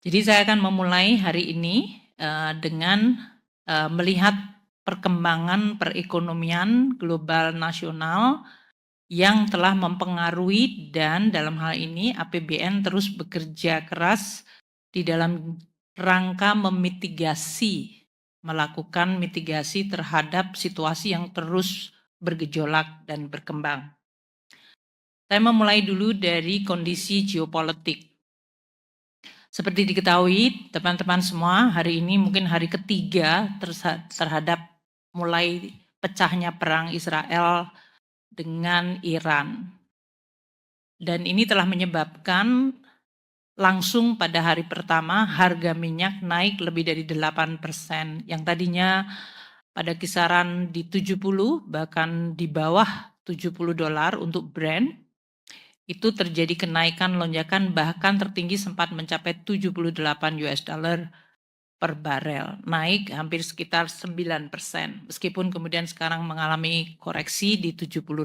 Jadi saya akan memulai hari ini dengan melihat perkembangan perekonomian global nasional yang telah mempengaruhi dan dalam hal ini APBN terus bekerja keras di dalam rangka melakukan mitigasi terhadap situasi yang terus bergejolak dan berkembang. Saya memulai dulu dari kondisi geopolitik. Seperti diketahui teman-teman semua, hari ini mungkin hari ketiga terhadap mulai pecahnya perang Israel dengan Iran. Dan ini telah menyebabkan langsung pada hari pertama harga minyak naik lebih dari 8%, yang tadinya pada kisaran di 70 bahkan di bawah $70 untuk Brent. Itu terjadi kenaikan lonjakan bahkan tertinggi sempat mencapai $78 per barel, naik hampir sekitar 9%, meskipun kemudian sekarang mengalami koreksi di $75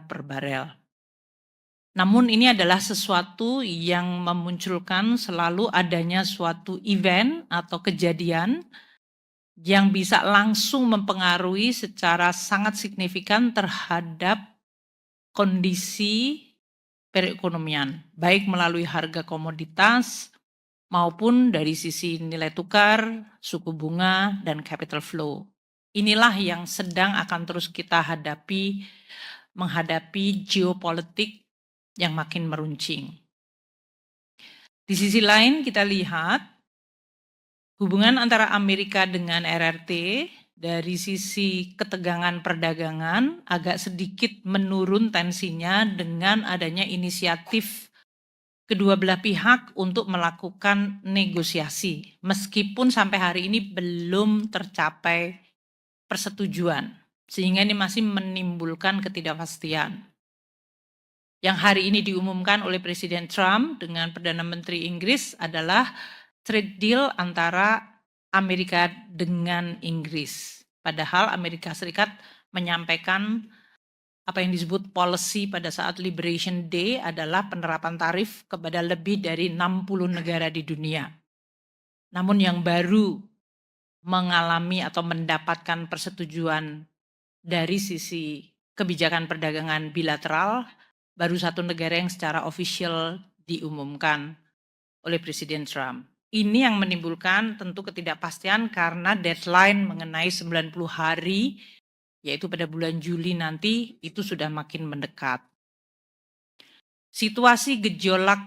per barel. Namun ini adalah sesuatu yang memunculkan selalu adanya suatu event atau kejadian yang bisa langsung mempengaruhi secara sangat signifikan terhadap kondisi perekonomian, baik melalui harga komoditas maupun dari sisi nilai tukar, suku bunga, dan capital flow. Inilah yang sedang akan terus kita menghadapi geopolitik yang makin meruncing. Di sisi lain kita lihat hubungan antara Amerika dengan RRT dari sisi ketegangan perdagangan agak sedikit menurun tensinya dengan adanya inisiatif kedua belah pihak untuk melakukan negosiasi, meskipun sampai hari ini belum tercapai persetujuan, sehingga ini masih menimbulkan ketidakpastian. Yang hari ini diumumkan oleh Presiden Trump dengan Perdana Menteri Inggris adalah trade deal antara Amerika dengan Inggris. Padahal Amerika Serikat menyampaikan apa yang disebut policy pada saat Liberation Day adalah penerapan tarif kepada lebih dari 60 negara di dunia. Namun yang baru mengalami atau mendapatkan persetujuan dari sisi kebijakan perdagangan bilateral, baru satu negara yang secara official diumumkan oleh Presiden Trump. Ini yang menimbulkan tentu ketidakpastian karena deadline mengenai 90 hari yaitu pada bulan Juli nanti itu sudah makin mendekat. Situasi gejolak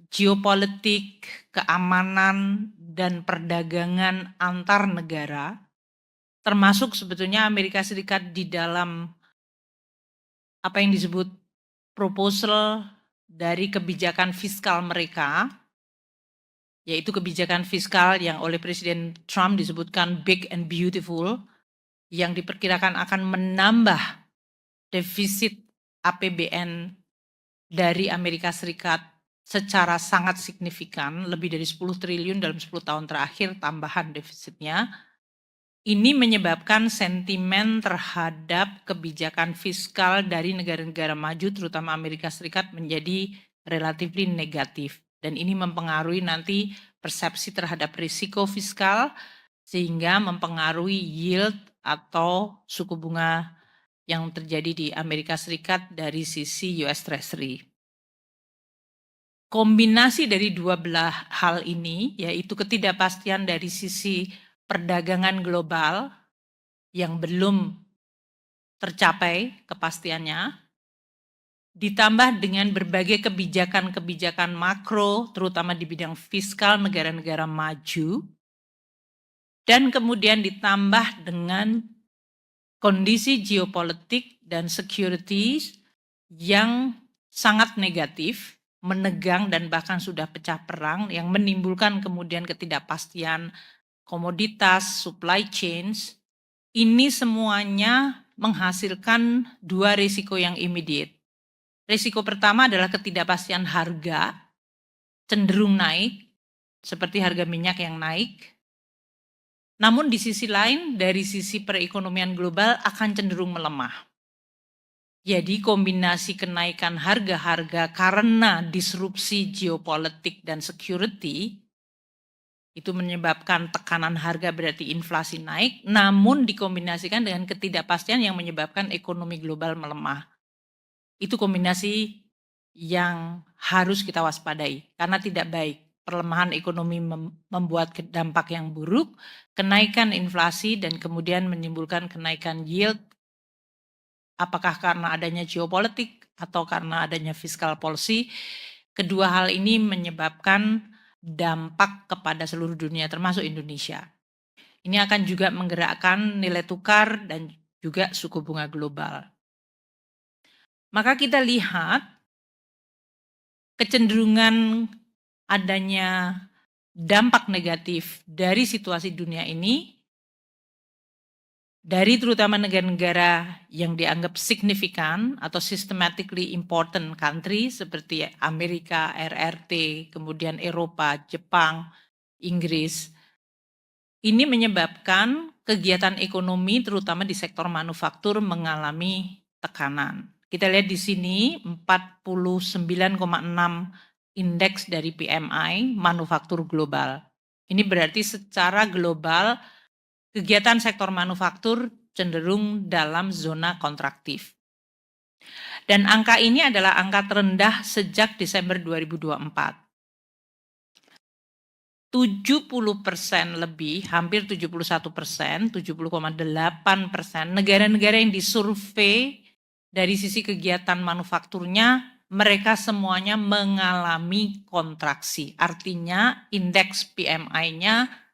geopolitik, keamanan, dan perdagangan antar negara, termasuk sebetulnya Amerika Serikat di dalam apa yang disebut proposal dari kebijakan fiskal mereka, yaitu kebijakan fiskal yang oleh Presiden Trump disebutkan big and beautiful, yang diperkirakan akan menambah defisit APBN dari Amerika Serikat secara sangat signifikan, lebih dari 10 triliun dalam 10 tahun terakhir tambahan defisitnya. Ini menyebabkan sentimen terhadap kebijakan fiskal dari negara-negara maju, terutama Amerika Serikat, menjadi relatif negatif. Dan ini mempengaruhi nanti persepsi terhadap risiko fiskal, sehingga mempengaruhi yield atau suku bunga yang terjadi di Amerika Serikat dari sisi US Treasury. Kombinasi dari dua belah hal ini, yaitu ketidakpastian dari sisi perdagangan global yang belum tercapai kepastiannya, ditambah dengan berbagai kebijakan-kebijakan makro, terutama di bidang fiskal negara-negara maju, dan kemudian ditambah dengan kondisi geopolitik dan security yang sangat negatif, menegang dan bahkan sudah pecah perang yang menimbulkan kemudian ketidakpastian komoditas, supply chains, ini semuanya menghasilkan dua risiko yang immediate. Risiko pertama adalah ketidakpastian harga cenderung naik, seperti harga minyak yang naik. Namun di sisi lain, dari sisi perekonomian global akan cenderung melemah. Jadi kombinasi kenaikan harga-harga karena disrupsi geopolitik dan security itu menyebabkan tekanan harga, berarti inflasi naik, namun dikombinasikan dengan ketidakpastian yang menyebabkan ekonomi global melemah. Itu kombinasi yang harus kita waspadai karena tidak baik. Perlemahan ekonomi membuat dampak yang buruk, kenaikan inflasi dan kemudian menimbulkan kenaikan yield, apakah karena adanya geopolitik atau karena adanya fiscal policy. Kedua hal ini menyebabkan dampak kepada seluruh dunia termasuk Indonesia. Ini akan juga menggerakkan nilai tukar dan juga suku bunga global. Maka kita lihat kecenderungan adanya dampak negatif dari situasi dunia ini dari terutama negara-negara yang dianggap signifikan atau systematically important country seperti Amerika, RRT, kemudian Eropa, Jepang, Inggris. Ini menyebabkan kegiatan ekonomi terutama di sektor manufaktur mengalami tekanan. Kita lihat di sini 49,6 indeks dari PMI manufaktur global. Ini berarti secara global kegiatan sektor manufaktur cenderung dalam zona kontraktif. Dan angka ini adalah angka terendah sejak Desember 2024. 70% lebih, hampir 71%, 70,8% negara-negara yang disurvei dari sisi kegiatan manufakturnya, mereka semuanya mengalami kontraksi. Artinya indeks PMI-nya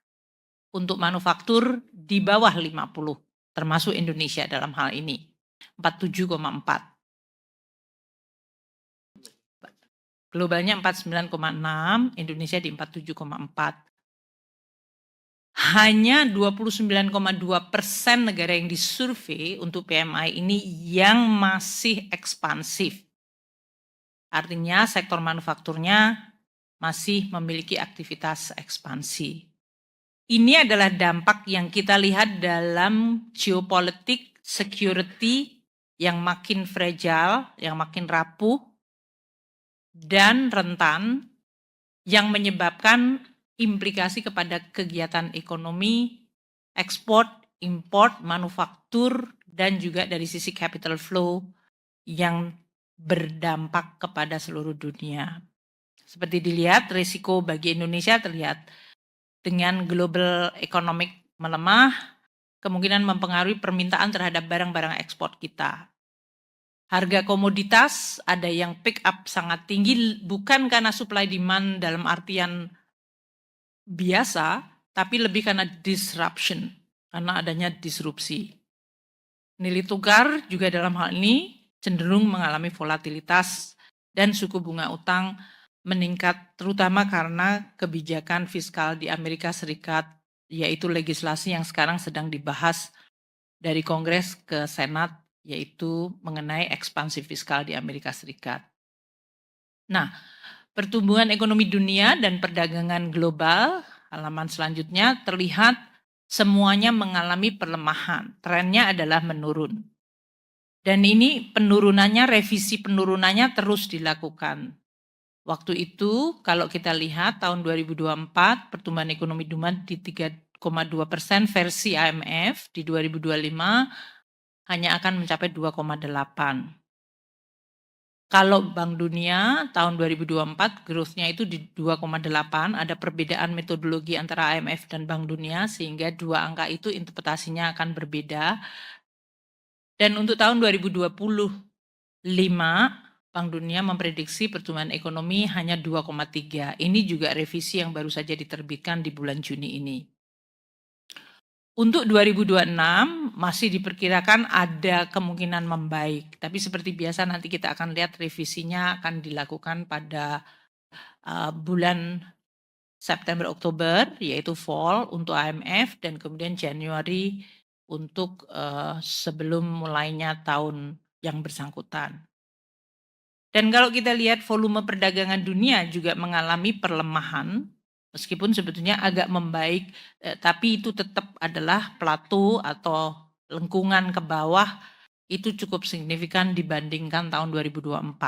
untuk manufaktur di bawah 50, termasuk Indonesia dalam hal ini, 47,4. Globalnya 49,6, Indonesia di 47,4. Hanya 29,2% negara yang disurvei untuk PMI ini yang masih ekspansif. Artinya sektor manufakturnya masih memiliki aktivitas ekspansi. Ini adalah dampak yang kita lihat dalam geopolitik, security yang makin fragile, yang makin rapuh, dan rentan, yang menyebabkan implikasi kepada kegiatan ekonomi, ekspor, import, manufaktur, dan juga dari sisi capital flow yang berdampak kepada seluruh dunia. Seperti dilihat, risiko bagi Indonesia terlihat dengan global economic melemah, kemungkinan mempengaruhi permintaan terhadap barang-barang ekspor kita. Harga komoditas ada yang pick up sangat tinggi, bukan karena supply demand dalam artian biasa, tapi lebih karena disruption, karena adanya disrupsi. Nilai tukar juga dalam hal ini cenderung mengalami volatilitas dan suku bunga utang meningkat terutama karena kebijakan fiskal di Amerika Serikat, yaitu legislasi yang sekarang sedang dibahas dari Kongres ke Senat, yaitu mengenai ekspansi fiskal di Amerika Serikat. Nah, pertumbuhan ekonomi dunia dan perdagangan global, halaman selanjutnya terlihat semuanya mengalami pelemahan. Trennya adalah menurun. Dan ini penurunannya, revisi penurunannya terus dilakukan. Waktu itu kalau kita lihat tahun 2024 pertumbuhan ekonomi dunia di 3,2% versi IMF, di 2025 hanya akan mencapai 2,8. Kalau Bank Dunia tahun 2024 growth-nya itu di 2,8, ada perbedaan metodologi antara IMF dan Bank Dunia sehingga dua angka itu interpretasinya akan berbeda. Dan untuk tahun 2025 Bank Dunia memprediksi pertumbuhan ekonomi hanya 2,3. Ini juga revisi yang baru saja diterbitkan di bulan Juni ini. Untuk 2026 masih diperkirakan ada kemungkinan membaik, tapi seperti biasa nanti kita akan lihat revisinya akan dilakukan pada bulan September Oktober, yaitu fall untuk IMF, dan kemudian Januari untuk sebelum mulainya tahun yang bersangkutan. Dan kalau kita lihat volume perdagangan dunia juga mengalami perlemahan, meskipun sebetulnya agak membaik, tapi itu tetap adalah plateau atau lengkungan ke bawah itu cukup signifikan dibandingkan tahun 2024.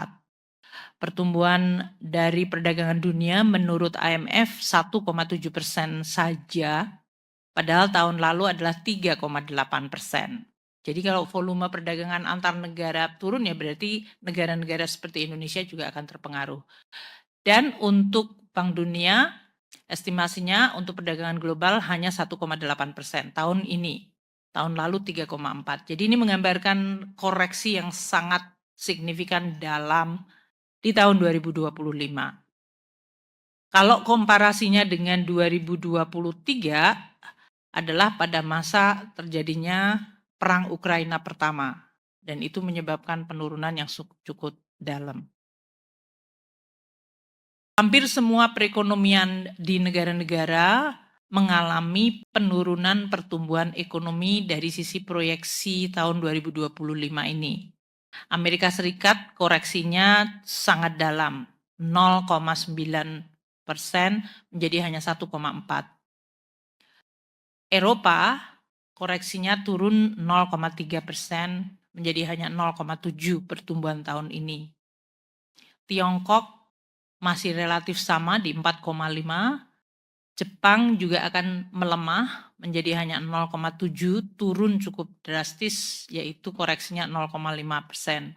Pertumbuhan dari perdagangan dunia menurut IMF 1,7% saja, padahal tahun lalu adalah 3,8%. Jadi kalau volume perdagangan antar negara turun ya berarti negara-negara seperti Indonesia juga akan terpengaruh. Dan untuk Bank Dunia, estimasinya untuk perdagangan global hanya 1,8% tahun ini. Tahun lalu 3,4. Jadi ini menggambarkan koreksi yang sangat signifikan dalam di tahun 2025. Kalau komparasinya dengan 2023 adalah pada masa terjadinya perang Ukraina pertama dan itu menyebabkan penurunan yang cukup dalam. Hampir semua perekonomian di negara-negara mengalami penurunan pertumbuhan ekonomi dari sisi proyeksi tahun 2025 ini. Amerika Serikat koreksinya sangat dalam, 0,9% menjadi hanya 1,4. Eropa koreksinya turun 0,3% menjadi hanya 0,7 pertumbuhan tahun ini. Tiongkok masih relatif sama di 4,5. Jepang juga akan melemah menjadi hanya 0,7, turun cukup drastis yaitu koreksinya 0,5%.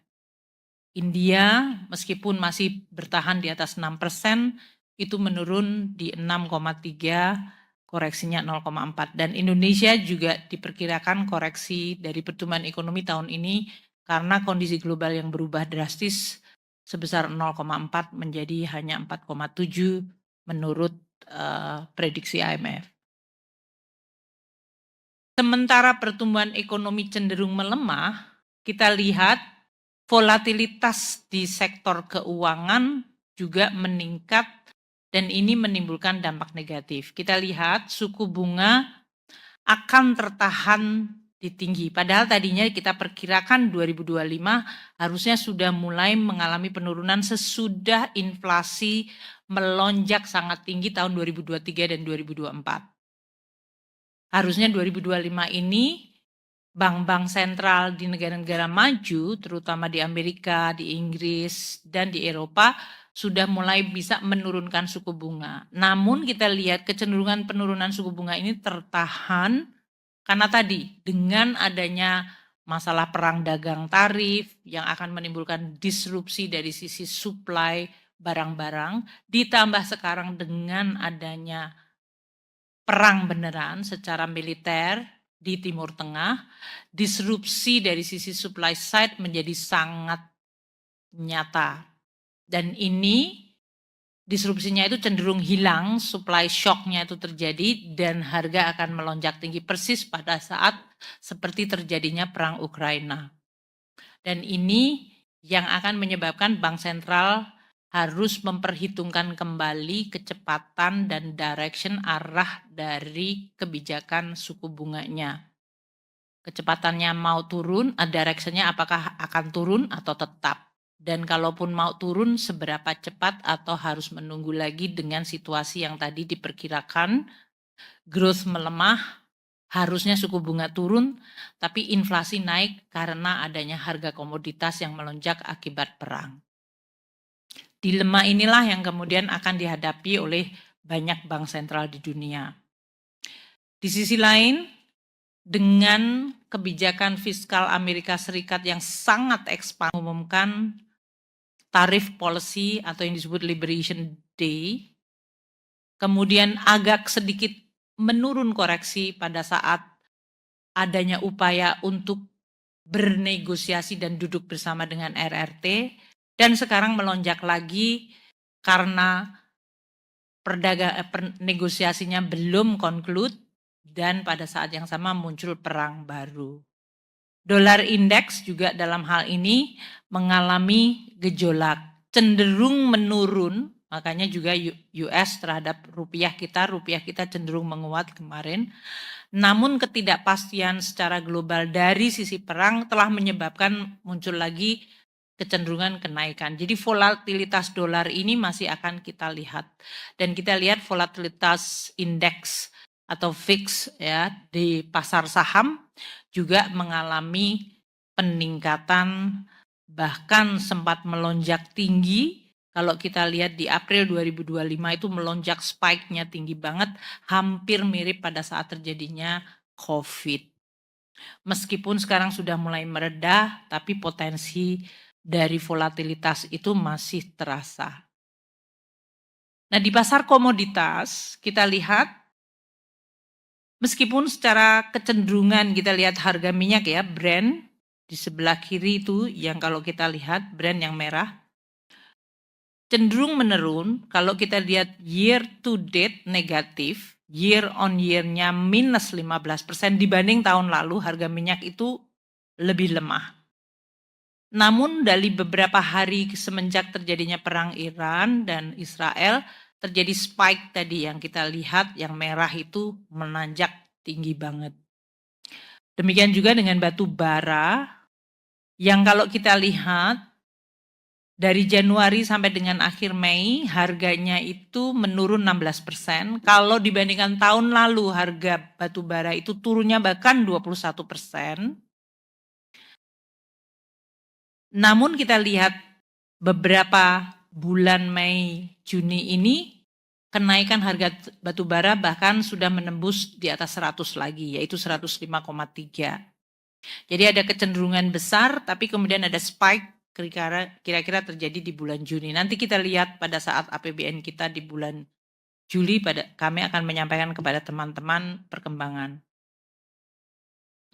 India meskipun masih bertahan di atas 6%, itu menurun di 6,3, koreksinya 0,4. Dan Indonesia juga diperkirakan koreksi dari pertumbuhan ekonomi tahun ini karena kondisi global yang berubah drastis sebesar 0,4 menjadi hanya 4,7 menurut prediksi IMF. Sementara pertumbuhan ekonomi cenderung melemah, kita lihat volatilitas di sektor keuangan juga meningkat dan ini menimbulkan dampak negatif. Kita lihat suku bunga akan tertahan di tinggi. Padahal tadinya kita perkirakan 2025 harusnya sudah mulai mengalami penurunan sesudah inflasi melonjak sangat tinggi tahun 2023 dan 2024. Harusnya 2025 ini bank-bank sentral di negara-negara maju, terutama di Amerika, di Inggris, dan di Eropa, sudah mulai bisa menurunkan suku bunga. Namun kita lihat kecenderungan penurunan suku bunga ini tertahan karena tadi dengan adanya masalah perang dagang tarif yang akan menimbulkan disrupsi dari sisi supply barang-barang, ditambah sekarang dengan adanya perang beneran secara militer di Timur Tengah, disrupsi dari sisi supply side menjadi sangat nyata. Dan ini disrupsinya itu cenderung hilang, supply shock-nya itu terjadi dan harga akan melonjak tinggi persis pada saat seperti terjadinya perang Ukraina. Dan ini yang akan menyebabkan bank sentral harus memperhitungkan kembali kecepatan dan direction arah dari kebijakan suku bunganya. Kecepatannya mau turun, direction-nya apakah akan turun atau tetap. Dan kalaupun mau turun seberapa cepat atau harus menunggu lagi dengan situasi yang tadi diperkirakan growth melemah, harusnya suku bunga turun, tapi inflasi naik karena adanya harga komoditas yang melonjak akibat perang. Dilema inilah yang kemudian akan dihadapi oleh banyak bank sentral di dunia. Di sisi lain, dengan kebijakan fiskal Amerika Serikat yang sangat ekspansif mengumumkan tarif policy atau yang disebut Liberation Day, kemudian agak sedikit menurun koreksi pada saat adanya upaya untuk bernegosiasi dan duduk bersama dengan RRT, dan sekarang melonjak lagi karena negosiasinya belum conclude dan pada saat yang sama muncul perang baru. Dolar indeks juga dalam hal ini mengalami gejolak, cenderung menurun, makanya juga US terhadap rupiah kita cenderung menguat kemarin. Namun ketidakpastian secara global dari sisi perang telah menyebabkan muncul lagi kecenderungan kenaikan. Jadi volatilitas dolar ini masih akan kita lihat. Dan kita lihat volatilitas indeks atau VIX ya di pasar saham juga mengalami peningkatan bahkan sempat melonjak tinggi. Kalau kita lihat di April 2025 itu melonjak, spike-nya tinggi banget, hampir mirip pada saat terjadinya COVID. Meskipun sekarang sudah mulai meredah, tapi potensi dari volatilitas itu masih terasa. Nah, di pasar komoditas kita lihat, meskipun secara kecenderungan kita lihat harga minyak ya, Brent di sebelah kiri itu yang kalau kita lihat Brent yang merah, cenderung menurun. Kalau kita lihat year to date negatif, year on year-nya minus 15% dibanding tahun lalu, harga minyak itu lebih lemah. Namun dari beberapa hari semenjak terjadinya perang Iran dan Israel, terjadi spike tadi yang kita lihat, yang merah itu menanjak tinggi banget. Demikian juga dengan batu bara, yang kalau kita lihat dari Januari sampai dengan akhir Mei, harganya itu menurun 16%. Kalau dibandingkan tahun lalu, harga batu bara itu turunnya bahkan 21%. Namun kita lihat beberapa bulan Mei, Juni ini, kenaikan harga batu bara bahkan sudah menembus di atas 100 lagi, yaitu 105,3. Jadi ada kecenderungan besar, tapi kemudian ada spike kira-kira terjadi di bulan Juni. Nanti kita lihat pada saat APBN kita di bulan Juli, kami akan menyampaikan kepada teman-teman perkembangan.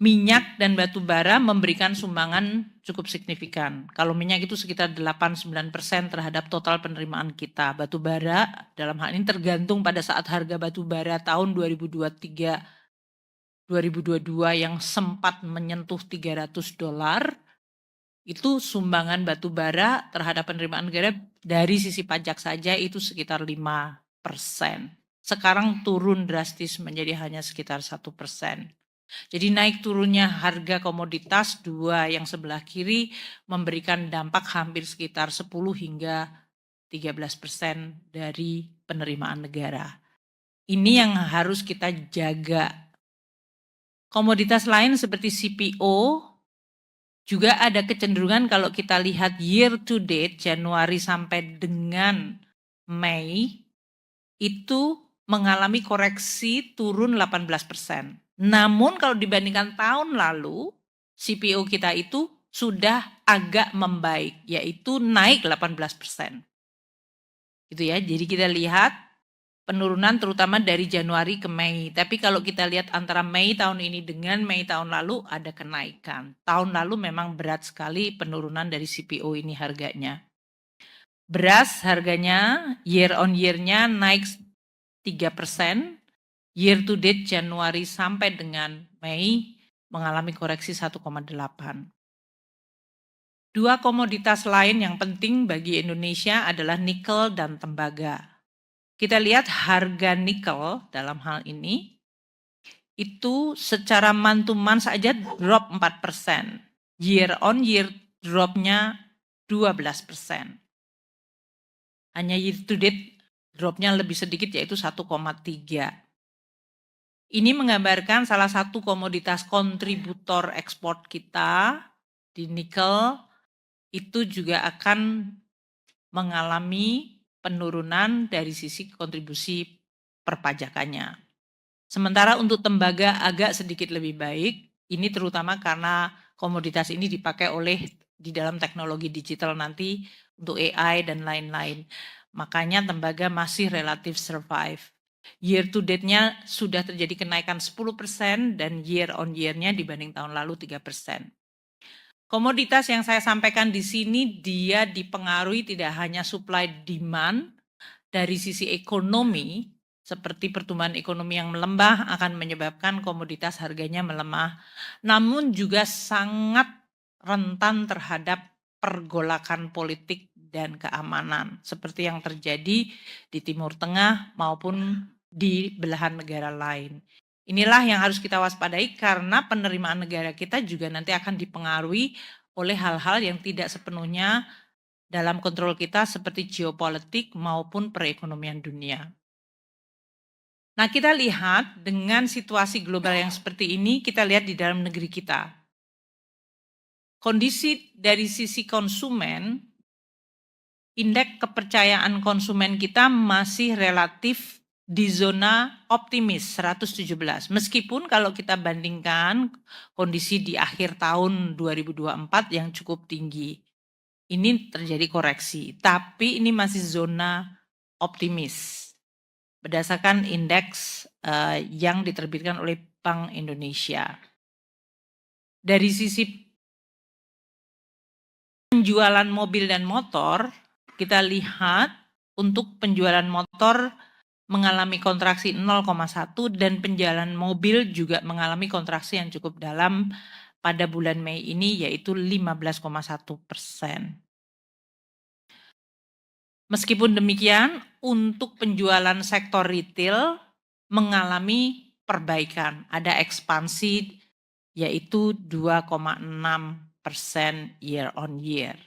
Minyak dan batu bara memberikan sumbangan cukup signifikan. Kalau minyak itu sekitar 8-9% terhadap total penerimaan kita. Batu bara dalam hal ini tergantung pada saat harga batu bara tahun 2023-2022 yang sempat menyentuh $300, itu sumbangan batu bara terhadap penerimaan negara dari sisi pajak saja itu sekitar 5%. Sekarang turun drastis menjadi hanya sekitar 1%. Jadi naik turunnya harga komoditas dua yang sebelah kiri memberikan dampak hampir sekitar 10 hingga 13% dari penerimaan negara. Ini yang harus kita jaga. Komoditas lain seperti CPO juga ada kecenderungan kalau kita lihat year to date Januari sampai dengan Mei itu mengalami koreksi turun 18%. Namun kalau dibandingkan tahun lalu, CPO kita itu sudah agak membaik, yaitu naik 18%. Gitu ya, jadi kita lihat penurunan terutama dari Januari ke Mei. Tapi kalau kita lihat antara Mei tahun ini dengan Mei tahun lalu ada kenaikan. Tahun lalu memang berat sekali penurunan dari CPO ini harganya. Beras harganya year on year-nya naik 3%, year to date Januari sampai dengan Mei mengalami koreksi 1,8. Dua komoditas lain yang penting bagi Indonesia adalah nikel dan tembaga. Kita lihat harga nikel dalam hal ini itu secara month-to-month saja drop 4%. Year on year dropnya 12%. Hanya year to date dropnya lebih sedikit yaitu 1,3. Ini menggambarkan salah satu komoditas kontributor ekspor kita di nikel itu juga akan mengalami penurunan dari sisi kontribusi perpajakannya. Sementara untuk tembaga agak sedikit lebih baik, ini terutama karena komoditas ini dipakai oleh di dalam teknologi digital nanti untuk AI dan lain-lain. Makanya tembaga masih relatif survive. Year to date-nya sudah terjadi kenaikan 10% dan year on year-nya dibanding tahun lalu 3%. Komoditas yang saya sampaikan di sini dia dipengaruhi tidak hanya supply demand dari sisi ekonomi, seperti pertumbuhan ekonomi yang melembah akan menyebabkan komoditas harganya melemah, namun juga sangat rentan terhadap pergolakan politik dan keamanan seperti yang terjadi di Timur Tengah maupun di belahan negara lain. Inilah yang harus kita waspadai karena penerimaan negara kita juga nanti akan dipengaruhi oleh hal-hal yang tidak sepenuhnya dalam kontrol kita seperti geopolitik maupun perekonomian dunia. Nah, kita lihat dengan situasi global yang seperti ini, kita lihat di dalam negeri kita. Kondisi dari sisi konsumen, indeks kepercayaan konsumen kita masih relatif di zona optimis 117. Meskipun kalau kita bandingkan kondisi di akhir tahun 2024 yang cukup tinggi. Ini terjadi koreksi, tapi ini masih zona optimis berdasarkan indeks yang diterbitkan oleh Bank Indonesia. Dari sisi penjualan mobil dan motor, kita lihat untuk penjualan motor mengalami kontraksi 0,1 dan penjualan mobil juga mengalami kontraksi yang cukup dalam pada bulan Mei ini yaitu 15,1%. Meskipun demikian, untuk penjualan sektor retail mengalami perbaikan, ada ekspansi yaitu 2,6% year on year.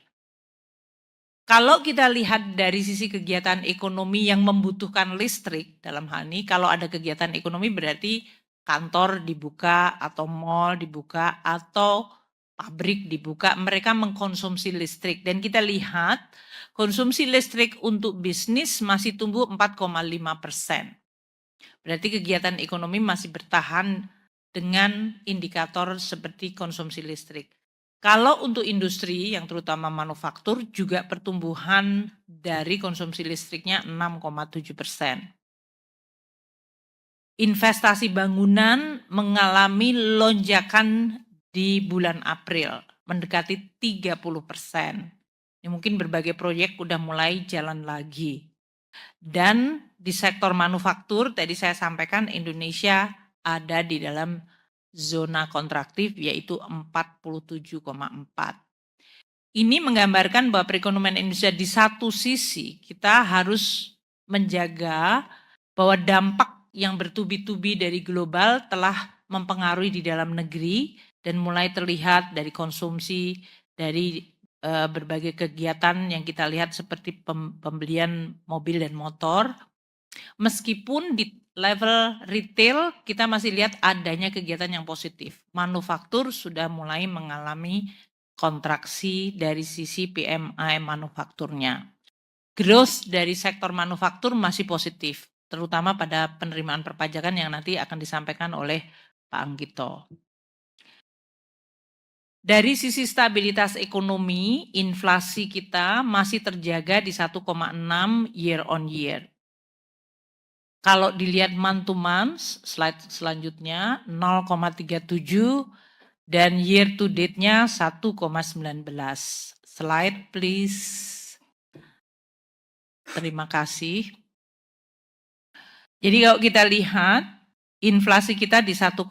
Kalau kita lihat dari sisi kegiatan ekonomi yang membutuhkan listrik, dalam hal ini kalau ada kegiatan ekonomi berarti kantor dibuka atau mall dibuka atau pabrik dibuka, mereka mengkonsumsi listrik. Dan kita lihat konsumsi listrik untuk bisnis masih tumbuh 4,5%. Berarti kegiatan ekonomi masih bertahan dengan indikator seperti konsumsi listrik. Kalau untuk industri yang terutama manufaktur juga pertumbuhan dari konsumsi listriknya 6,7%. Investasi bangunan mengalami lonjakan di bulan April, mendekati 30%. Ini mungkin berbagai proyek udah mulai jalan lagi. Dan di sektor manufaktur tadi saya sampaikan Indonesia ada di dalam zona kontraktif yaitu 47,4. Ini menggambarkan bahwa perekonomian Indonesia di satu sisi kita harus menjaga bahwa dampak yang bertubi-tubi dari global telah mempengaruhi di dalam negeri dan mulai terlihat dari konsumsi, dari berbagai kegiatan yang kita lihat seperti pembelian mobil dan motor. Meskipun di level retail kita masih lihat adanya kegiatan yang positif. Manufaktur sudah mulai mengalami kontraksi dari sisi PMI manufakturnya. Growth dari sektor manufaktur masih positif, terutama pada penerimaan perpajakan yang nanti akan disampaikan oleh Pak Anggito. Dari sisi stabilitas ekonomi, inflasi kita masih terjaga di 1,6 year on year. Kalau dilihat month to month, slide selanjutnya 0,37 dan year to date-nya 1,19. Slide please. Terima kasih. Jadi kalau kita lihat inflasi kita di 1,6,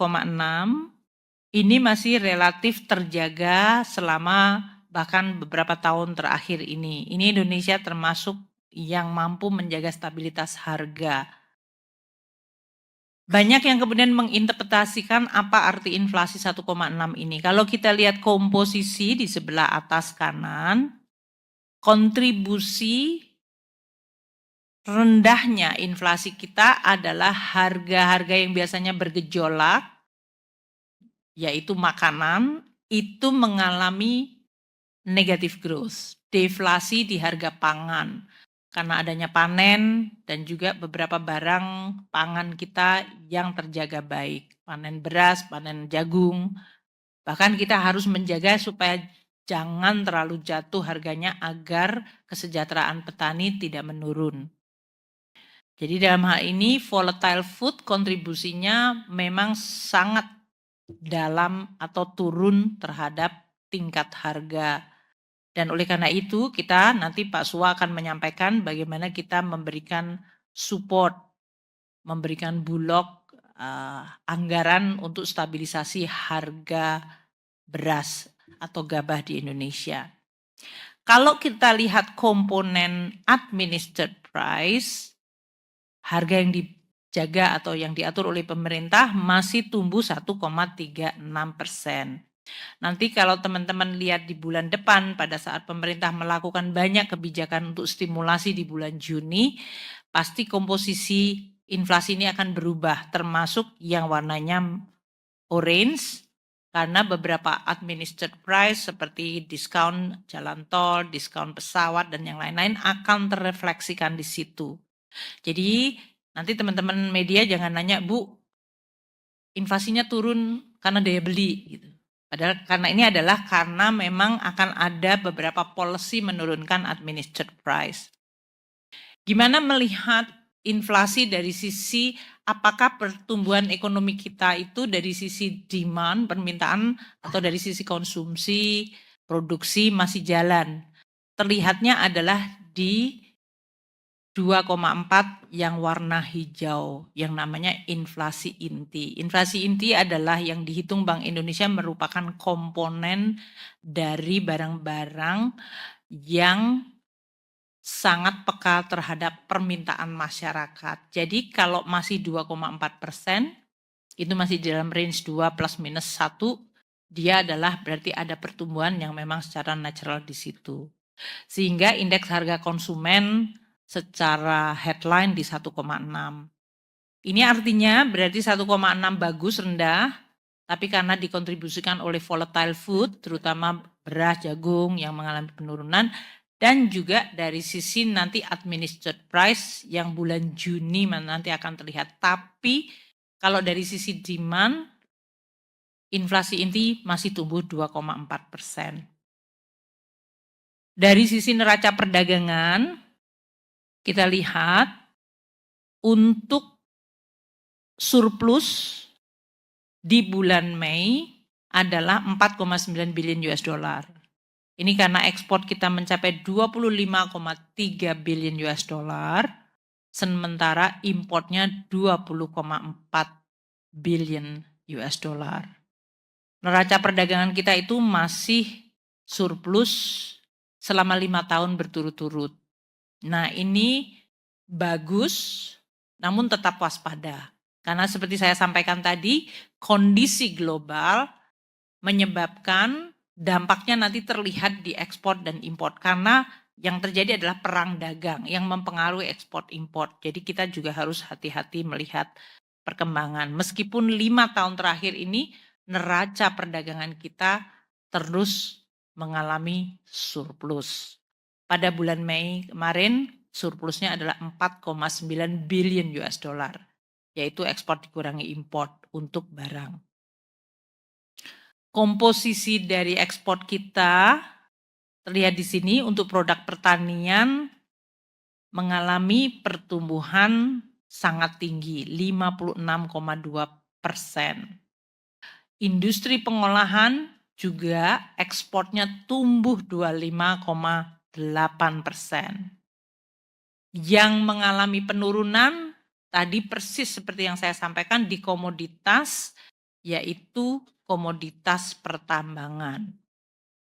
ini masih relatif terjaga selama bahkan beberapa tahun terakhir ini. Ini Indonesia termasuk yang mampu menjaga stabilitas harga. Banyak yang kemudian menginterpretasikan apa arti inflasi 1,6 ini. Kalau kita lihat komposisi di sebelah atas kanan, kontribusi rendahnya inflasi kita adalah harga-harga yang biasanya bergejolak, yaitu makanan, itu mengalami negative growth, deflasi di harga pangan. Karena adanya panen dan juga beberapa barang pangan kita yang terjaga baik. Panen beras, panen jagung. Bahkan kita harus menjaga supaya jangan terlalu jatuh harganya agar kesejahteraan petani tidak menurun. Jadi dalam hal ini volatile food kontribusinya memang sangat dalam atau turun terhadap tingkat harga. Dan oleh karena itu kita nanti Pak Suwa akan menyampaikan bagaimana kita memberikan support, memberikan bulog anggaran untuk stabilisasi harga beras atau gabah di Indonesia. Kalau kita lihat komponen administered price, harga yang dijaga atau yang diatur oleh pemerintah masih tumbuh 1,36%. Nanti kalau teman-teman lihat di bulan depan pada saat pemerintah melakukan banyak kebijakan untuk stimulasi di bulan Juni, pasti komposisi inflasi ini akan berubah termasuk yang warnanya orange karena beberapa administered price seperti diskon jalan tol, diskon pesawat, dan yang lain-lain akan terrefleksikan di situ. Jadi nanti teman-teman media jangan nanya, Bu, inflasinya turun karena daya beli gitu. Padahal karena ini adalah karena memang akan ada beberapa policy menurunkan administered price. Gimana melihat inflasi dari sisi apakah pertumbuhan ekonomi kita itu dari sisi demand, permintaan, atau dari sisi konsumsi, produksi masih jalan. Terlihatnya adalah di 2,4 yang warna hijau, yang namanya inflasi inti. Inflasi inti adalah yang dihitung Bank Indonesia merupakan komponen dari barang-barang yang sangat peka terhadap permintaan masyarakat. Jadi kalau masih 2,4%, itu masih di dalam range 2 plus minus 1, dia adalah berarti ada pertumbuhan yang memang secara natural di situ. Sehingga indeks harga konsumen secara headline di 1,6. Ini artinya berarti 1,6 bagus rendah, tapi karena dikontribusikan oleh volatile food, terutama beras, jagung yang mengalami penurunan, dan juga dari sisi nanti administered price yang bulan Juni nanti akan terlihat. Tapi kalau dari sisi demand, inflasi inti masih tumbuh 2,4%. Dari sisi neraca perdagangan, kita lihat untuk surplus di bulan Mei adalah 4,9 billion US dollar. Ini karena ekspor kita mencapai 25,3 billion US dollar, sementara importnya 20,4 billion US dollar. Neraca perdagangan kita itu masih surplus selama 5 tahun berturut-turut. Nah ini bagus, namun tetap waspada. Karena seperti saya sampaikan tadi, kondisi global menyebabkan dampaknya nanti terlihat di ekspor dan import. Karena yang terjadi adalah perang dagang yang mempengaruhi ekspor import. Jadi kita juga harus hati-hati melihat perkembangan. Meskipun 5 tahun terakhir ini neraca perdagangan kita terus mengalami surplus. Pada bulan Mei kemarin surplusnya adalah 4,9 billion US dollar, yaitu ekspor dikurangi import untuk barang. Komposisi dari ekspor kita terlihat di sini untuk produk pertanian mengalami pertumbuhan sangat tinggi, 56,2%. Industri pengolahan juga ekspornya tumbuh 25,8%. Yang mengalami penurunan tadi persis seperti yang saya sampaikan di komoditas, yaitu komoditas pertambangan,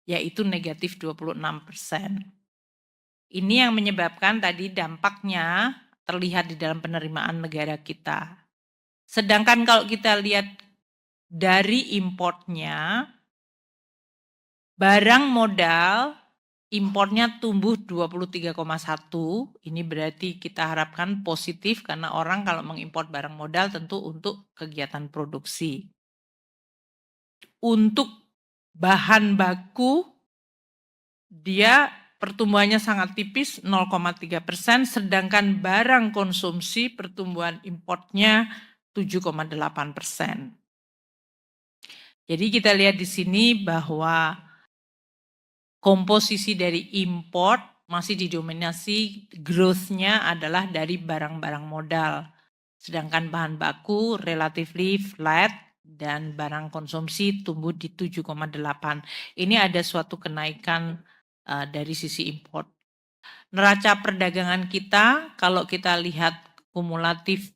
yaitu negatif 26%. Ini yang menyebabkan tadi dampaknya terlihat di dalam penerimaan negara kita. Sedangkan kalau kita lihat dari importnya, barang modal importnya tumbuh 23,1, ini berarti kita harapkan positif karena orang kalau mengimpor barang modal tentu untuk kegiatan produksi. Untuk bahan baku, dia pertumbuhannya sangat tipis 0,3%, sedangkan barang konsumsi pertumbuhan importnya 7,8%. Jadi kita lihat di sini bahwa komposisi dari import masih didominasi growth-nya adalah dari barang-barang modal. Sedangkan bahan baku relatively flat dan barang konsumsi tumbuh di 7,8. Ini ada suatu kenaikan dari sisi import. Neraca perdagangan kita kalau kita lihat kumulatif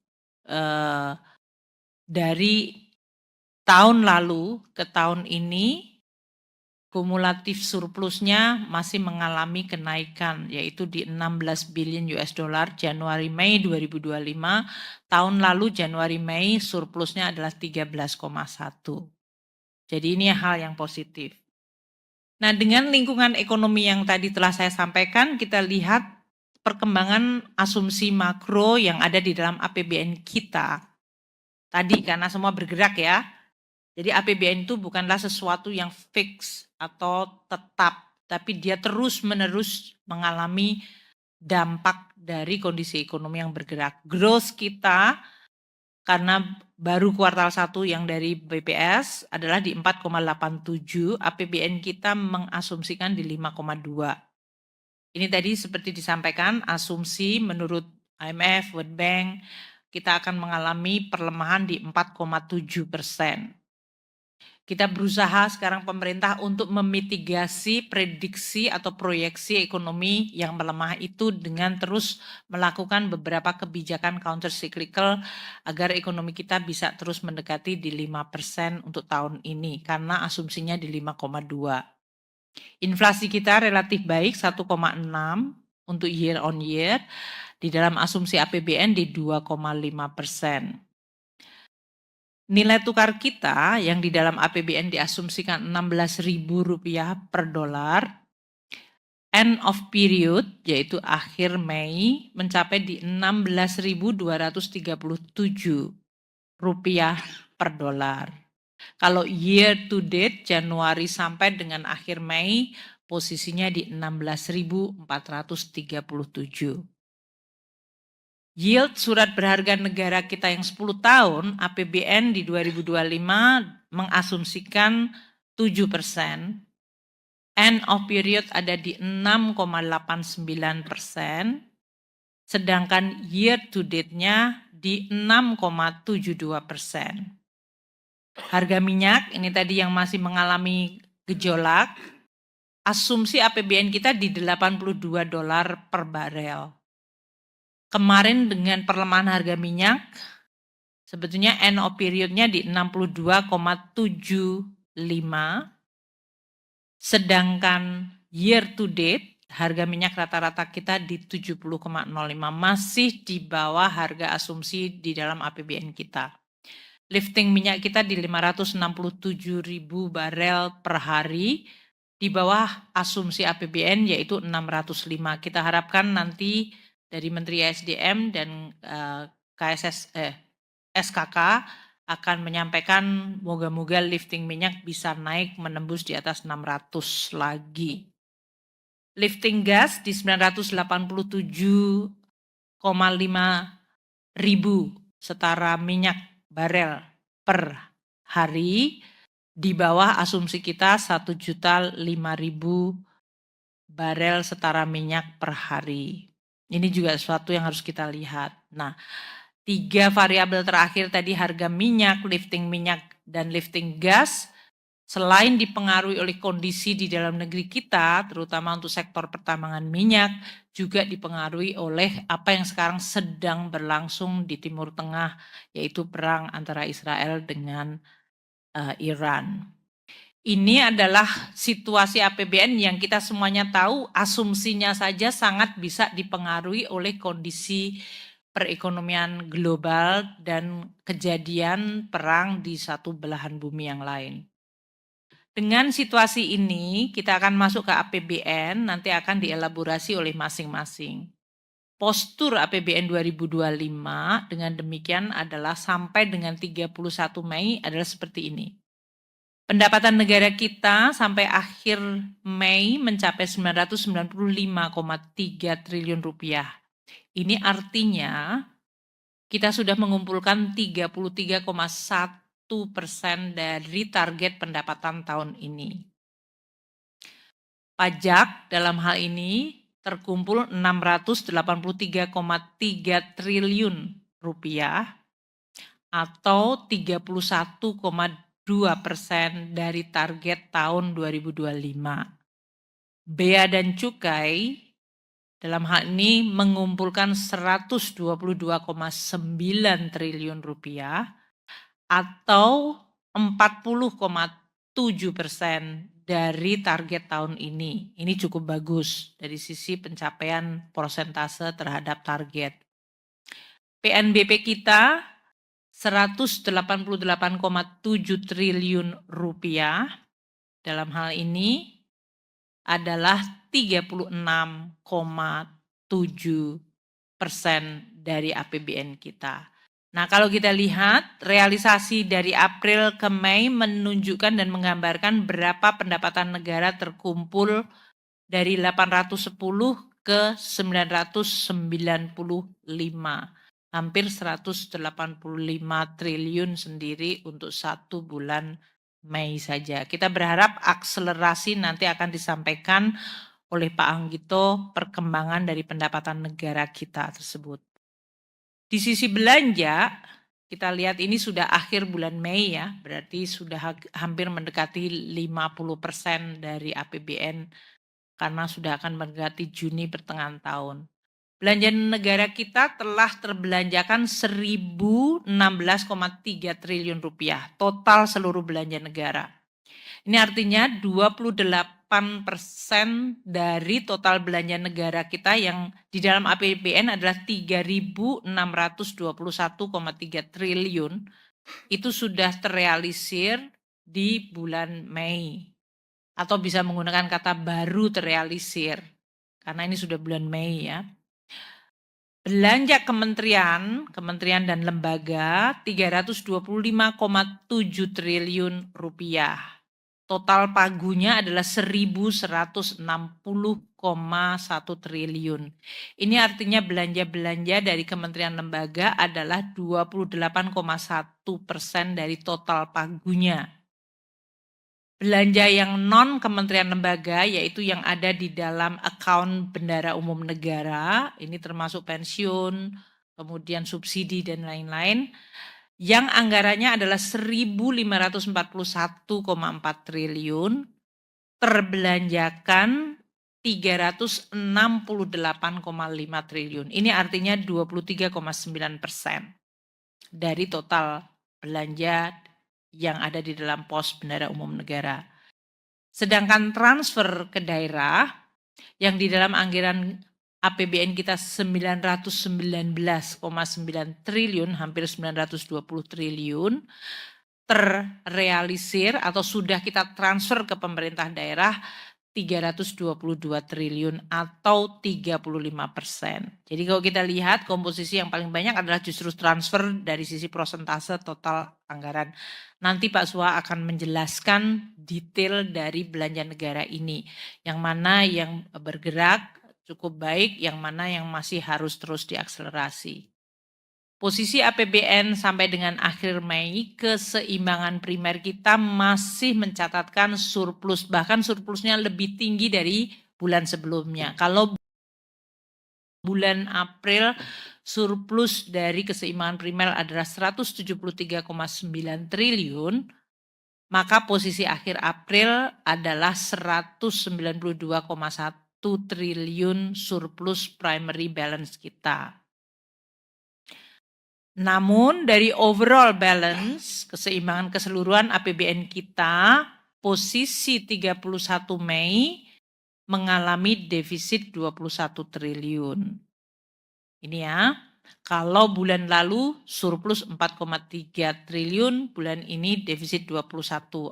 dari tahun lalu ke tahun ini, kumulatif surplusnya masih mengalami kenaikan, yaitu di 16 billion US dollar Januari-Mei 2025. Tahun lalu Januari-Mei surplusnya adalah 13,1. Jadi ini hal yang positif. Nah dengan lingkungan ekonomi yang tadi telah saya sampaikan, kita lihat perkembangan asumsi makro yang ada di dalam APBN kita. Tadi karena semua bergerak ya. Jadi APBN itu bukanlah sesuatu yang fix atau tetap, tapi dia terus-menerus mengalami dampak dari kondisi ekonomi yang bergerak. Growth kita karena baru kuartal 1 yang dari BPS adalah di 4,87, APBN kita mengasumsikan di 5,2. Ini tadi seperti disampaikan, asumsi menurut IMF, World Bank, kita akan mengalami perlemahan di 4,7%. Kita berusaha sekarang pemerintah untuk memitigasi prediksi atau proyeksi ekonomi yang melemah itu dengan terus melakukan beberapa kebijakan counter cyclical agar ekonomi kita bisa terus mendekati di 5% untuk tahun ini karena asumsinya di 5,2. Inflasi kita relatif baik 1,6 untuk year on year, di dalam asumsi APBN di 2,5%. Nilai tukar kita yang di dalam APBN diasumsikan Rp16.000 per dolar, end of period yaitu akhir Mei mencapai di Rp16.237 per dolar. Kalau year to date Januari sampai dengan akhir Mei posisinya di 16.437. Yield surat berharga negara kita yang 10 tahun APBN di 2025 mengasumsikan 7%. End of period ada di 6,89%. Sedangkan year to date-nya di 6,72%. Harga minyak ini tadi yang masih mengalami gejolak. Asumsi APBN kita di $82 per barel. Kemarin dengan perlemahan harga minyak, sebetulnya end of period-nya di 62,75, sedangkan year to date harga minyak rata-rata kita di 70,05, masih di bawah harga asumsi di dalam APBN kita. Lifting minyak kita di 567.000 barel per hari, di bawah asumsi APBN yaitu 605. Kita harapkan nanti dari Menteri SDM dan SKK akan menyampaikan moga-moga lifting minyak bisa naik menembus di atas 600 lagi. Lifting gas di 987,5 ribu setara minyak barel per hari, di bawah asumsi kita 1.005.000 barel setara minyak per hari. Ini juga sesuatu yang harus kita lihat. Nah, 3 variabel terakhir tadi harga minyak, lifting minyak, dan lifting gas, selain dipengaruhi oleh kondisi di dalam negeri kita, terutama untuk sektor pertambangan minyak, juga dipengaruhi oleh apa yang sekarang sedang berlangsung di Timur Tengah, yaitu perang antara Israel dengan Iran. Ini adalah situasi APBN yang kita semuanya tahu, asumsinya saja sangat bisa dipengaruhi oleh kondisi perekonomian global dan kejadian perang di satu belahan bumi yang lain. Dengan situasi ini, kita akan masuk ke APBN, nanti akan dielaborasi oleh masing-masing. Postur APBN 2025 dengan demikian adalah sampai dengan 31 Mei adalah seperti ini. Pendapatan negara kita sampai akhir Mei mencapai 995,3 triliun rupiah. Ini artinya kita sudah mengumpulkan 33,1% dari target pendapatan tahun ini. Pajak dalam hal ini terkumpul 683,3 triliun rupiah atau 31,2% dari target tahun 2025. Bea dan cukai dalam hal ini mengumpulkan 122,9 triliun rupiah atau 40,7% dari target tahun ini. Ini cukup bagus dari sisi pencapaian persentase terhadap target. PNBP kita 188,7 triliun rupiah, dalam hal ini adalah 36,7% dari APBN kita. Nah, kalau kita lihat realisasi dari April ke Mei menunjukkan dan menggambarkan berapa pendapatan negara terkumpul dari 810 ke 995, hampir 185 triliun sendiri untuk 1 bulan Mei saja. Kita berharap akselerasi nanti akan disampaikan oleh Pak Anggito perkembangan dari pendapatan negara kita tersebut. Di sisi belanja, kita lihat ini sudah akhir bulan Mei ya, berarti sudah hampir mendekati 50% dari APBN karena sudah akan mendekati Juni pertengahan tahun. Belanja negara kita telah terbelanjakan 1.016,3 triliun rupiah, total seluruh belanja negara. Ini artinya 28% dari total belanja negara kita yang di dalam APBN adalah 3.621,3 triliun, itu sudah terrealisir di bulan Mei. Atau bisa menggunakan kata baru terrealisir, karena ini sudah bulan Mei ya. Belanja kementerian dan lembaga 325,7 triliun rupiah. Total pagunya adalah 1.160,1 triliun. Ini artinya belanja-belanja dari kementerian lembaga adalah 28,1% dari total pagunya. Belanja yang non kementerian lembaga yaitu yang ada di dalam account bendara umum negara, ini termasuk pensiun, kemudian subsidi dan lain-lain, yang anggarannya adalah 1.541,4 triliun, terbelanjakan 368,5 triliun. Ini artinya 23,9% dari total belanja yang ada di dalam pos bendara umum negara. Sedangkan transfer ke daerah yang di dalam anggaran APBN kita 919,9 triliun, hampir 920 triliun, terrealisir atau sudah kita transfer ke pemerintah daerah 322 triliun atau 35%. Jadi kalau kita lihat komposisi yang paling banyak adalah justru transfer dari sisi persentase total anggaran. Nanti Pak Sua akan menjelaskan detail dari belanja negara ini. Yang mana yang bergerak cukup baik, yang mana yang masih harus terus diakselerasi. Posisi APBN sampai dengan akhir Mei, keseimbangan primer kita masih mencatatkan surplus, bahkan surplusnya lebih tinggi dari bulan sebelumnya. Kalau bulan April surplus dari keseimbangan primer adalah 173,9 triliun, maka posisi akhir April adalah 192,1 triliun surplus primary balance kita. Namun dari overall balance, keseimbangan keseluruhan APBN kita, posisi 31 Mei mengalami defisit 21 triliun. Ini ya, kalau bulan lalu surplus 4,3 triliun, bulan ini defisit 21.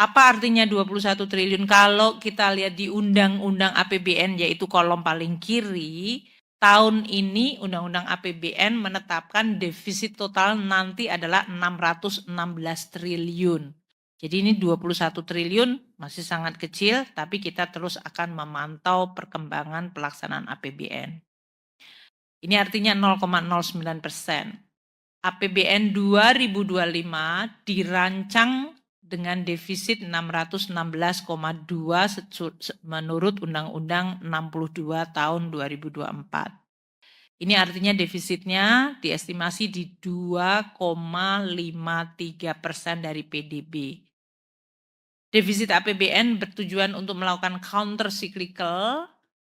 Apa artinya 21 triliun? Kalau kita lihat di Undang-Undang APBN yaitu kolom paling kiri, tahun ini Undang-Undang APBN menetapkan defisit total nanti adalah 616 triliun. Jadi ini 21 triliun masih sangat kecil, tapi kita terus akan memantau perkembangan pelaksanaan APBN. Ini artinya 0,09%. APBN 2025 dirancang dengan defisit 616,2 menurut Undang-Undang 62 tahun 2024. Ini artinya defisitnya diestimasi di 2,53% dari PDB. Defisit APBN bertujuan untuk melakukan counter cyclical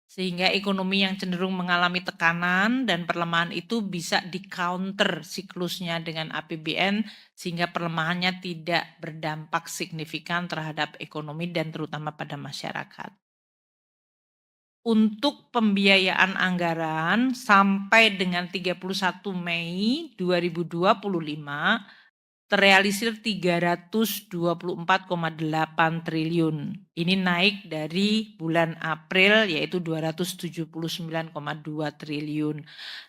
sehingga ekonomi yang cenderung mengalami tekanan dan perlemahan itu bisa di-counter siklusnya dengan APBN sehingga pelemahannya tidak berdampak signifikan terhadap ekonomi dan terutama pada masyarakat. Untuk pembiayaan anggaran sampai dengan 31 Mei 2025 terrealisir 324,8 triliun. Ini naik dari bulan April yaitu 279,2 triliun.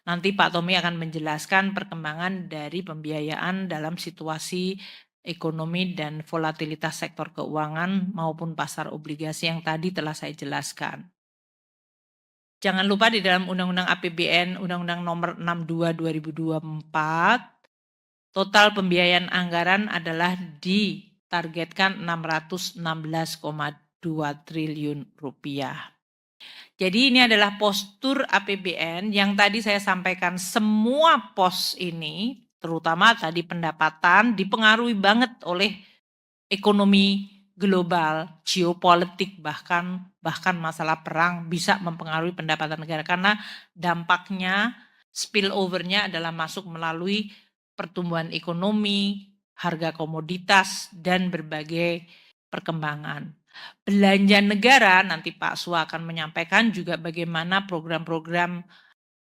Nanti Pak Tommy akan menjelaskan perkembangan dari pembiayaan dalam situasi ekonomi dan volatilitas sektor keuangan maupun pasar obligasi yang tadi telah saya jelaskan. Jangan lupa di dalam Undang-Undang APBN, Undang-Undang Nomor 62 2024, total pembiayaan anggaran adalah ditargetkan 616,2 triliun rupiah. Jadi ini adalah postur APBN yang tadi saya sampaikan, semua pos ini, terutama tadi pendapatan, dipengaruhi banget oleh ekonomi global, geopolitik, bahkan masalah perang bisa mempengaruhi pendapatan negara karena dampaknya, spillover-nya adalah masuk melalui pertumbuhan ekonomi, harga komoditas, dan berbagai perkembangan. Belanja negara, nanti Pak Sua akan menyampaikan juga bagaimana program-program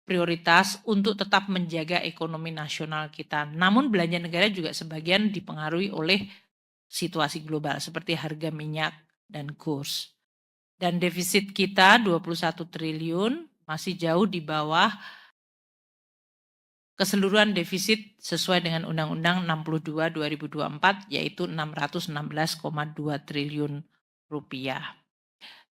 prioritas untuk tetap menjaga ekonomi nasional kita. Namun belanja negara juga sebagian dipengaruhi oleh situasi global seperti harga minyak dan kurs. Dan defisit kita 21 triliun masih jauh di bawah keseluruhan defisit sesuai dengan Undang-Undang 62 2024 yaitu 616,2 triliun rupiah.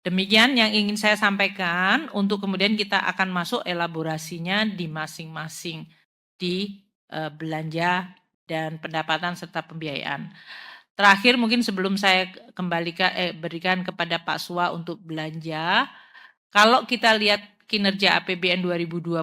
Demikian yang ingin saya sampaikan, untuk kemudian kita akan masuk elaborasinya di masing-masing di belanja dan pendapatan serta pembiayaan. Terakhir mungkin sebelum saya berikan kepada Pak Sua untuk belanja, kalau kita lihat kinerja APBN 2025,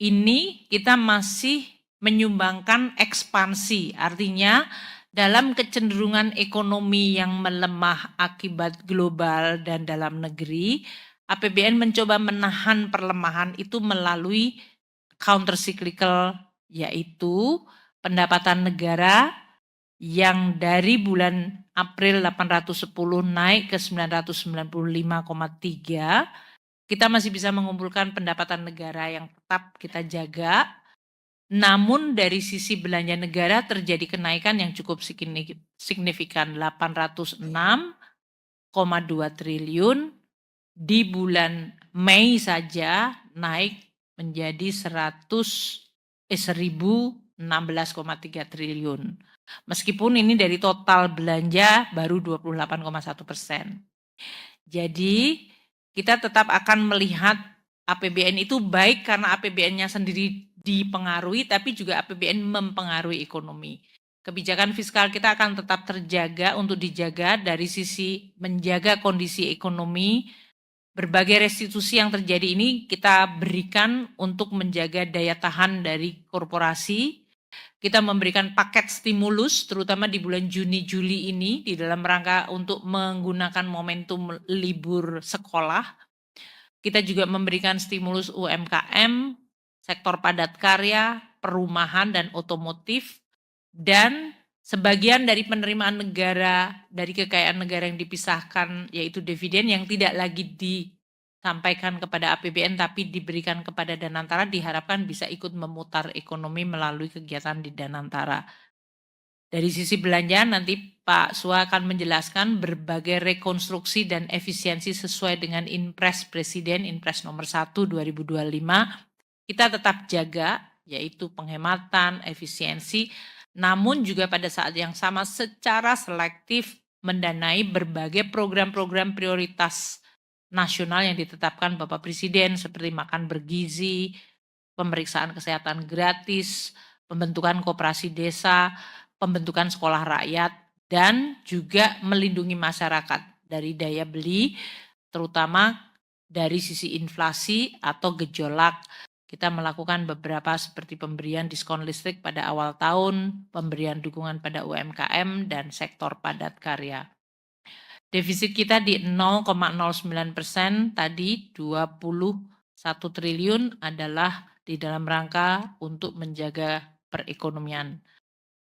ini kita masih menyumbangkan ekspansi, artinya dalam kecenderungan ekonomi yang melemah akibat global dan dalam negeri, APBN mencoba menahan perlemahan itu melalui counter cyclical, yaitu pendapatan negara yang dari bulan April 810 naik ke 995,3, kita masih bisa mengumpulkan pendapatan negara yang tetap kita jaga. Namun dari sisi belanja negara terjadi kenaikan yang cukup signifikan, 806,2 triliun. Di bulan Mei saja naik menjadi 1.016,3 triliun. Meskipun ini dari total belanja baru 28,1%. Jadi kita tetap akan melihat APBN itu baik karena APBN-nya sendiri dipengaruhi, tapi juga APBN mempengaruhi ekonomi. Kebijakan fiskal kita akan tetap terjaga untuk dijaga dari sisi menjaga kondisi ekonomi. Berbagai restitusi yang terjadi ini kita berikan untuk menjaga daya tahan dari korporasi. Kita memberikan paket stimulus terutama di bulan Juni-Juli ini di dalam rangka untuk menggunakan momentum libur sekolah. Kita juga memberikan stimulus UMKM, sektor padat karya, perumahan dan otomotif, dan sebagian dari penerimaan negara dari kekayaan negara yang dipisahkan yaitu dividen yang tidak lagi disampaikan kepada APBN tapi diberikan kepada Danantara diharapkan bisa ikut memutar ekonomi melalui kegiatan di Danantara. Dari sisi belanja nanti Pak Sua akan menjelaskan berbagai rekonstruksi dan efisiensi sesuai dengan Inpres Presiden, Inpres nomor 1 2025. Kita tetap jaga yaitu penghematan, efisiensi, namun juga pada saat yang sama secara selektif mendanai berbagai program-program prioritas nasional yang ditetapkan Bapak Presiden seperti makan bergizi, pemeriksaan kesehatan gratis, pembentukan koperasi desa, pembentukan sekolah rakyat, dan juga melindungi masyarakat dari daya beli, terutama dari sisi inflasi atau gejolak. Kita melakukan beberapa seperti pemberian diskon listrik pada awal tahun, pemberian dukungan pada UMKM, dan sektor padat karya. Defisit kita di 0,09%, tadi 21 triliun adalah di dalam rangka untuk menjaga perekonomian.